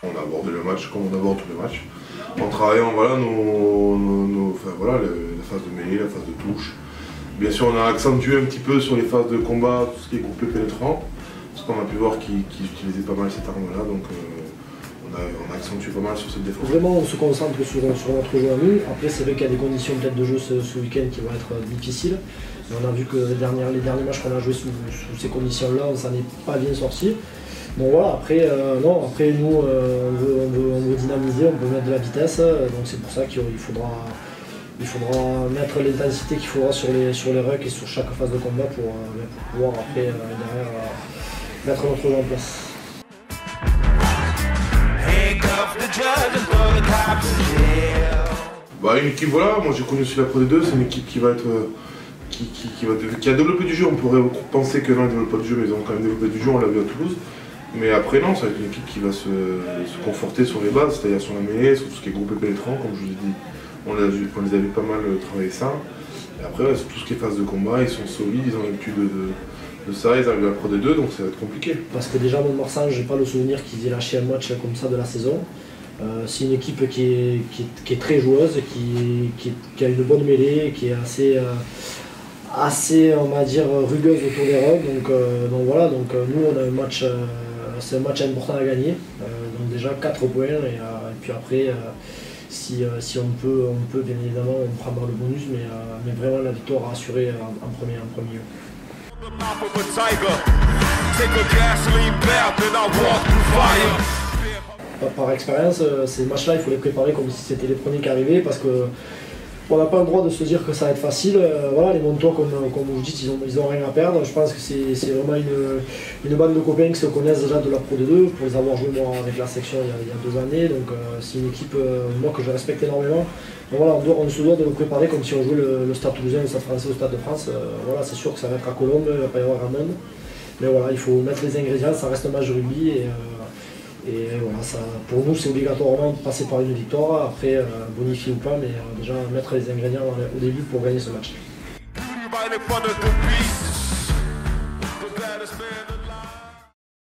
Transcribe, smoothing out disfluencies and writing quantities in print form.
On a abordé le match comme on aborde tous les matchs, en travaillant voilà, la phase de mêlée, la phase de touche. Bien sûr, on a accentué un petit peu sur les phases de combat, tout ce qui est groupé pénétrant, parce qu'on a pu voir qu'ils utilisaient pas mal cette arme-là, donc on a accentué pas mal sur cette défense. Vraiment, on se concentre sur notre jeu à nous. Après, c'est vrai qu'il y a des conditions peut-être de jeu ce week-end qui vont être difficiles. On a vu que les derniers matchs qu'on a joués sous ces conditions-là, on s'en est pas bien sorti. Donc voilà, après, nous, on veut dynamiser, on veut mettre de la vitesse, donc c'est pour ça qu'il faudra mettre l'intensité qu'il faudra sur les rucks et sur chaque phase de combat pour pouvoir après, derrière, mettre notre jeu en place. Bah, une équipe, voilà, moi j'ai connu aussi la Pro D2, c'est une équipe qui a développé du jeu. On pourrait penser que non, ils ne développent pas du jeu, mais ils ont quand même développé du jeu, on l'a vu à Toulouse. Mais après non, ça va être une équipe qui va se conforter sur les bases, c'est-à-dire sur la mêlée, sur tout ce qui est groupé pénétrant, comme je vous ai dit. On les a vu pas mal travailler ça. Et après, ouais, sur tout ce qui est phase de combat, ils sont solides, ils ont l'habitude de ça, ils arrivent à la Pro D2, donc ça va être compliqué. Parce que déjà, Mont-de-Marsan, j'ai pas le souvenir qu'ils aient lâché un match comme ça de la saison. C'est une équipe qui est très joueuse, qui a une bonne mêlée, qui est assez on va dire, rugueuse autour des rugs. Donc voilà, nous on a un match, c'est un match important à gagner. Donc déjà 4 points et puis après, si on peut bien évidemment on prendra le bonus, mais vraiment la victoire à assurer en premier lieu. Par expérience, ces matchs-là, il faut les préparer comme si c'était les premiers qui arrivaient parce qu'on n'a pas le droit de se dire que ça va être facile. Voilà, les Montois, comme vous dites, ils ont rien à perdre. Je pense que c'est vraiment une bande de copains qui se connaissent déjà de la Pro D2 pour les avoir joués moi avec la section il y a 2 années. Donc c'est une équipe moi que je respecte énormément. Donc, voilà, on se doit de le préparer comme si on jouait le Stade Toulousain, le Stade Français au Stade de France. Voilà, c'est sûr que ça va être à Colombes, il ne va pas y avoir grand monde. Mais voilà, il faut mettre les ingrédients, ça reste un match de rugby. Et voilà, ça, pour nous, c'est obligatoirement de passer par une victoire, après bonifier ou pas, mais déjà mettre les ingrédients au début pour gagner ce match.